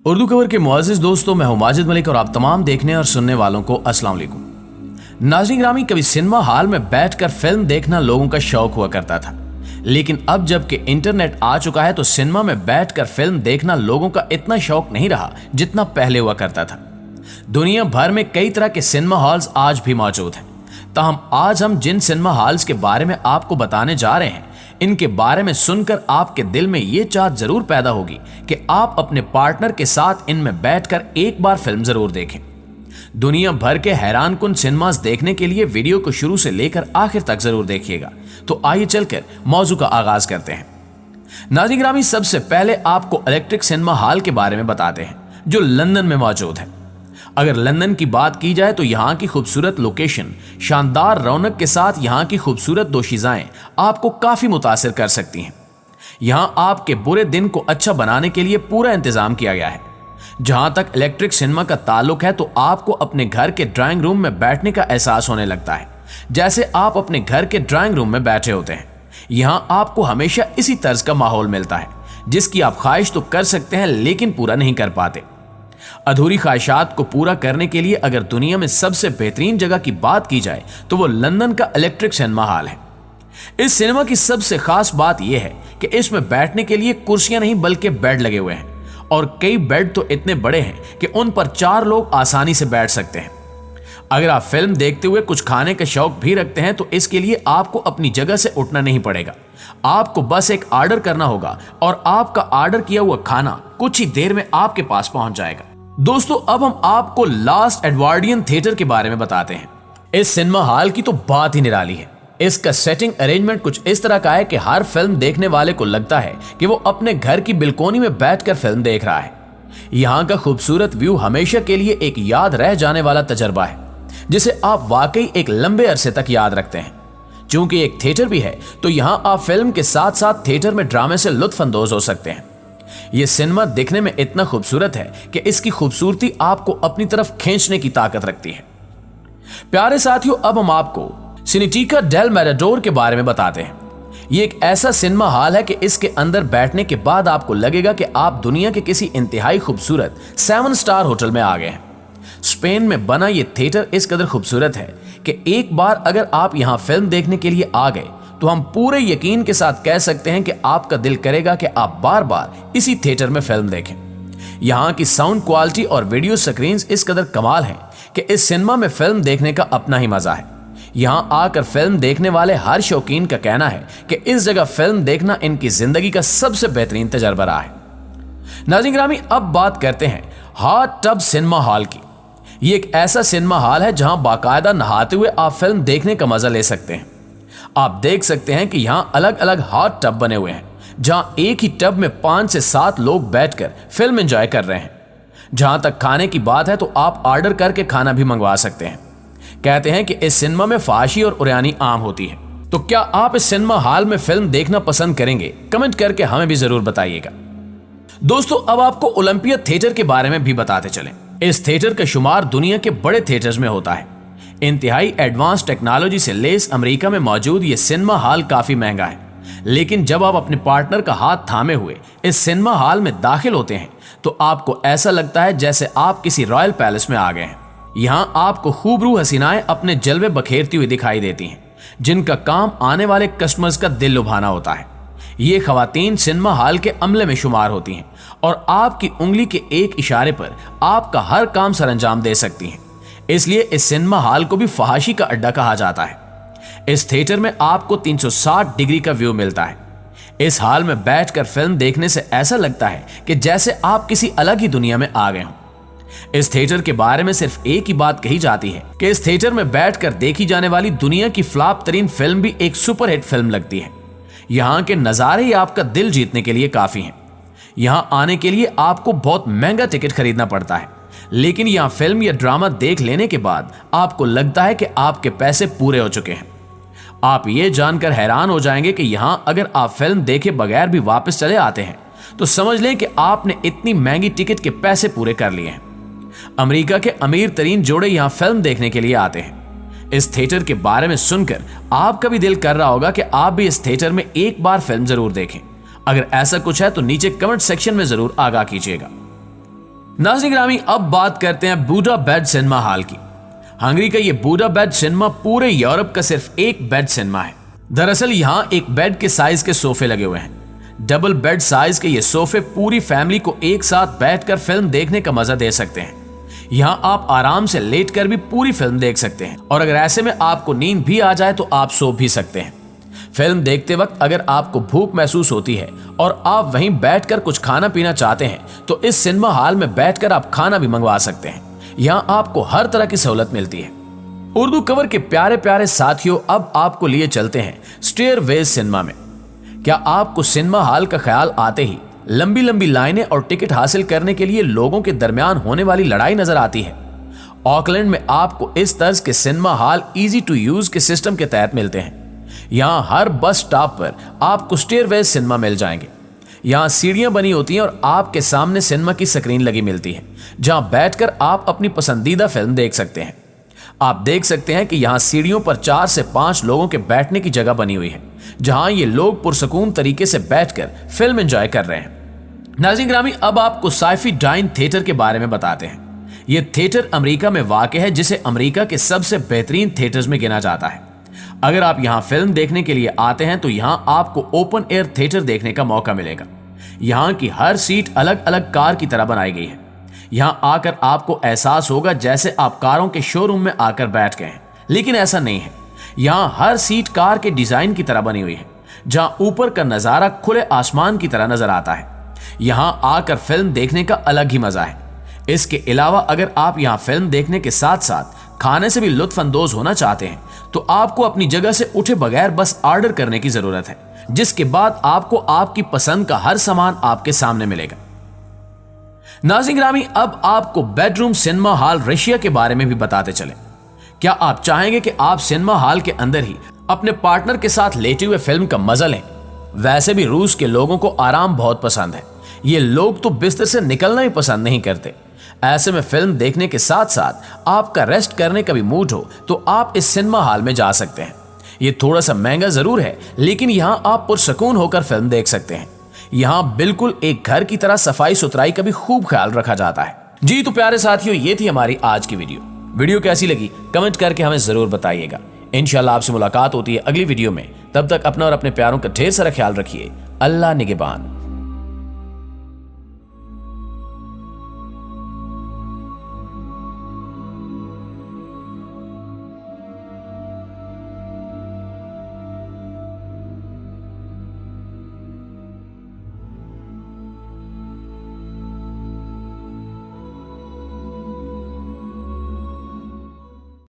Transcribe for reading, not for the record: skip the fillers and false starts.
उर्दू खबर के मुअज़्ज़िज़ दोस्तों, मैं हूं माजिद मलिक और आप तमाम देखने और सुनने वालों को अस्सलाम वालेकुम। नाज़रीन गिरामी, कभी सिनेमा हॉल में बैठकर फिल्म देखना लोगों का शौक हुआ करता था, लेकिन अब जबकि इंटरनेट आ चुका है तो सिनेमा में बैठकर फिल्म देखना लोगों का इतना शौक नहीं रहा जितना पहले हुआ करता था। दुनिया भर में कई तरह के सिनेमा हॉल्स आज भी मौजूद हैं। ताहम आज हम जिन सिनेमा हॉल्स के बारे में आपको बताने जा रहे हैं, इनके बारे में सुनकर आपके दिल में यह चाहत जरूर पैदा होगी कि आप अपने पार्टनर के साथ इनमें बैठकर एक बार फिल्म जरूर देखें। दुनिया भर के हैरानकुन सिनेमास देखने के लिए वीडियो को शुरू से लेकर आखिर तक जरूर देखिएगा। तो आइए चलकर मौजू का आगाज करते हैं। नाज़रीन गिरामी, सबसे पहले आपको इलेक्ट्रिक सिनेमा हॉल के बारे में बताते हैं जो लंदन में मौजूद है। अगर लंदन की बात की जाए तो यहाँ की खूबसूरत लोकेशन, शानदार रौनक के साथ यहाँ की खूबसूरत दोशीज़ाएं आपको काफी मुतासिर कर सकती हैं। यहाँ आपके बुरे दिन को अच्छा बनाने के लिए पूरा इंतजाम किया गया है। जहां तक इलेक्ट्रिक सिनेमा का ताल्लुक है तो आपको अपने घर के ड्राइंग रूम में बैठने का एहसास होने लगता है जैसे आप अपने घर के ड्राइंग रूम में बैठे होते हैं। यहाँ आपको हमेशा इसी तर्ज का माहौल मिलता है जिसकी आप ख्वाहिश तो कर सकते हैं लेकिन पूरा नहीं कर पाते। अधूरी ख्वाहिशात को पूरा करने के लिए अगर दुनिया में सबसे बेहतरीन जगह की बात की जाए तो वो लंदन का इलेक्ट्रिक सिनेमा हॉल है। इस सिनेमा की सबसे खास बात यह है कि इसमें बैठने के लिए कुर्सियां नहीं बल्कि बेड लगे हुए हैं और कई बेड तो इतने बड़े हैं कि उन पर 4 लोग आसानी से बैठ सकते हैं। अगर आप फिल्म देखते हुए कुछ खाने का शौक भी रखते हैं तो इसके लिए आपको अपनी जगह से उठना नहीं पड़ेगा। आपको बस एक ऑर्डर करना होगा और आपका ऑर्डर किया हुआ खाना कुछ ही देर में आपके पास पहुंच जाएगा। दोस्तों, अब हम आपको लास्ट एडवर्डियन थिएटर के बारे में बताते हैं। इस सिनेमा हॉल की तो बात ही निराली है। इसका सेटिंग अरेंजमेंट कुछ इस तरह का है कि हर फिल्म देखने वाले को लगता है कि वो अपने घर की बिल्कोनी में बैठकर फिल्म देख रहा है। यहाँ का खूबसूरत व्यू हमेशा के लिए एक याद रह जाने वाला तजर्बा है जिसे आप वाकई एक लंबे अरसे तक याद रखते हैं। चूंकि एक थिएटर भी है तो यहाँ आप फिल्म के साथ साथ थिएटर में ड्रामे से लुत्फ अंदोज हो सकते हैं। यह सिनेमा दिखने में इतना खूबसूरत है कि इसकी खूबसूरती आपको अपनी तरफ खींचने की ताकत रखती है। प्यारे साथियों, अब हम आपको सिनेटिका डेल मैराडोर के बारे में बताते हैं। यह एक ऐसा सिनेमा हॉल है कि इसके अंदर बैठने के बाद आपको लगेगा कि आप दुनिया के किसी इंतहाई खूबसूरत 7 स्टार होटल में आ गए हैं। स्पेन में बना यह थिएटर इस कदर खूबसूरत है कि एक बार अगर आप यहां फिल्म देखने के लिए आ गए तो हम पूरे यकीन के साथ कह सकते हैं कि आपका दिल करेगा कि आप बार बार इसी थिएटर में फिल्म देखें। यहाँ की साउंड क्वालिटी और वीडियो स्क्रीन्स इस कदर कमाल हैं कि इस सिनेमा में फिल्म देखने का अपना ही मजा है। यहाँ आकर फिल्म देखने वाले हर शौकीन का कहना है कि इस जगह फिल्म देखना इनकी जिंदगी का सबसे बेहतरीन तजर्बा रहा है। नाज़रीन गिरामी, अब बात करते हैं हॉट टब सिनेमा हॉल की। ये एक ऐसा सिनेमा हॉल है जहां बाकायदा नहाते हुए आप फिल्म देखने का मजा ले सकते हैं। आप देख सकते हैं कि यहाँ अलग अलग हॉट टब बने हुए हैं जहां एक ही टब में 5 से 7 लोग बैठकर फिल्म एंजॉय कर रहे हैं। जहां तक खाने की बात है तो आप ऑर्डर करके खाना भी मंगवा सकते हैं। कहते हैं कि इस सिनेमा में फाशी और उरियानी आम होती है। तो क्या आप इस सिनेमा हॉल में फिल्म देखना पसंद करेंगे? कमेंट करके हमें भी जरूर बताइएगा। दोस्तों, अब आपको ओलंपिया थिएटर के बारे में भी बताते चलें। इस थिएटर का शुमार दुनिया के बड़े थिएटर्स में होता है। इंतहाई एडवांस टेक्नोलॉजी से लेस अमेरिका में मौजूद यह सिनेमा हॉल काफी महंगा है, लेकिन जब आप अपने पार्टनर का हाथ थामे हुए इस सिनेमा हॉल में दाखिल होते हैं तो आपको ऐसा लगता है जैसे आप किसी रॉयल पैलेस में आ गए हैं। यहाँ आपको खूबरू हसीनाएं अपने जलवे बखेरती हुई दिखाई देती हैं जिनका काम आने वाले कस्टमर्स का दिल लुभाना होता है। ये खवातीन सिनेमा हॉल के अमले में शुमार होती हैं और आपकी उंगली के एक इशारे पर आपका हर काम सरंजाम दे सकती हैं। इसलिए इस सिनेमा हॉल को भी फहाशी का अड्डा कहा जाता है। इस थिएटर में आपको 360 डिग्री का व्यू मिलता है। इस हॉल में बैठकर फिल्म देखने से ऐसा लगता है कि जैसे आप किसी अलग ही दुनिया में आ गए हों। इस थिएटर के बारे में सिर्फ एक ही बात कही जाती है कि इस थिएटर में बैठकर देखी जाने वाली दुनिया की फ्लॉप तरीन फिल्म भी एक सुपरहिट फिल्म लगती है। यहाँ के नज़ारे ही आपका दिल जीतने के लिए काफी हैं। यहाँ आने के लिए आपको बहुत महंगा टिकट खरीदना पड़ता है, लेकिन यहाँ फिल्म या ड्रामा देख लेने के बाद आपको लगता है कि आपके पैसे पूरे हो चुके हैं। आप ये जानकर हैरान हो जाएंगे कि यहाँ अगर आप फिल्म देखे बगैर भी वापस चले आते हैं तो समझ लें कि आपने इतनी महंगी टिकट के पैसे पूरे कर लिए हैं। अमेरिका के अमीर तरीन जोड़े यहाँ फिल्म देखने के लिए आते हैं। इस थिएटर के बारे में सुनकर आपका भी दिल कर रहा होगा कि आप भी इस थिएटर में एक बार फिल्म जरूर देखें। अगर ऐसा कुछ है तो नीचे कमेंट सेक्शन में जरूर आगाह कीजिएगा। नाज़रीन गिरामी, अब बात करते हैं बुडापेस्ट सिनेमा हॉल की। हंगरी का ये बुडापेस्ट सिनेमा पूरे यूरोप का सिर्फ एक बेड सिनेमा है। दरअसल यहाँ एक बेड के साइज के सोफे लगे हुए हैं। डबल बेड साइज के ये सोफे पूरी फैमिली को एक साथ बैठकर फिल्म देखने का मजा दे सकते हैं। यहाँ आप आराम से लेटकर भी पूरी फिल्म देख सकते हैं और अगर ऐसे में आपको नींद भी आ जाए तो आप सो भी सकते हैं। फिल्म देखते वक्त अगर आपको भूख महसूस होती है और आप वहीं बैठकर कुछ खाना पीना चाहते हैं तो इस सिनेमा हॉल में बैठकर आप खाना भी मंगवा सकते हैं। यहाँ आपको हर तरह की सहूलत मिलती है। उर्दू कवर के प्यारे प्यारे साथियों, अब आपको लिए चलते हैं स्टेयरवेज सिनेमा में। क्या आपको सिनेमा हॉल का ख्याल आते ही लंबी लंबी लाइनें और टिकट हासिल करने के लिए लोगों के दरमियान होने वाली लड़ाई नजर आती है? ऑकलैंड में आपको इस तर्ज के cinema hall easy to use के सिस्टम के तहत मिलते हैं। यहाँ हर बस स्टॉप पर आपको स्टेयरवेज सिनेमा मिल जाएंगे। यहाँ सीढ़ियां बनी होती हैं और आपके सामने सिनेमा की स्क्रीन लगी मिलती है जहां बैठकर आप अपनी पसंदीदा फिल्म देख सकते हैं। आप देख सकते हैं कि यहाँ सीढ़ियों पर 4 से 5 लोगों के बैठने की जगह बनी हुई है जहां ये लोग पुरसकून तरीके से बैठकर फिल्म एंजॉय कर रहे हैं। नाज़रीन गिरामी, अब आपको साइफी डाइन थिएटर के बारे में बताते हैं। ये थिएटर अमेरिका में वाक़ है जिसे अमेरिका के सबसे बेहतरीन थिएटर्स में गिना जाता है। अगर आप यहाँ फिल्म देखने के लिए आते हैं तो यहाँ आपको ओपन एयर थिएटर देखने का मौका मिलेगा। यहाँ की हर सीट अलग अलग कार की तरह बनाई गई है। यहाँ आकर आपको एहसास होगा जैसे आप कारों के शोरूम में आकर बैठ गए हैं, लेकिन ऐसा नहीं है। यहाँ हर सीट कार के डिजाइन की तरह बनी हुई है जहाँ ऊपर का नजारा खुले आसमान की तरह नजर आता है। यहाँ आकर फिल्म देखने का अलग ही मजा है। इसके अलावा अगर आप यहाँ फिल्म देखने के साथ साथ खाने से भी लुत्फ अंदोज होना चाहते हैं तो आपको अपनी जगह से उठे बगैर बस ऑर्डर करने की जरूरत है, जिसके बाद आपको आपकी पसंद का हर सामान आपके सामने मिलेगा। नाज़रीन गिरामी, अब आपको बेडरूम सिनेमा हॉल रशिया के बारे में भी बताते चले। क्या आप चाहेंगे कि आप सिनेमा हॉल के अंदर ही अपने पार्टनर के साथ लेटे हुए फिल्म का मजा लें? वैसे भी रूस के लोगों को आराम बहुत पसंद है। ये लोग तो बिस्तर से निकलना ही पसंद नहीं करते। ऐसे में फिल्म देखने के साथ साथ आपका रेस्ट करने का भी मूड हो तो आप इस सिनेमा हॉल में जा सकते हैं। ये थोड़ा सा महंगा जरूर है, लेकिन यहाँ आप पुरसकून होकर फिल्म देख सकते हैं। यहाँ बिल्कुल एक घर की तरह सफाई सुथराई का भी खूब ख्याल रखा जाता है। जी तो प्यारे साथियों, ये थी हमारी आज की वीडियो कैसी लगी कमेंट करके हमें जरूर बताइएगा। इंशाल्लाह आपसे मुलाकात होती है अगली वीडियो में। तब तक अपना और अपने प्यारों का ढेर सारा ख्याल रखिए। अल्लाह निगहबान।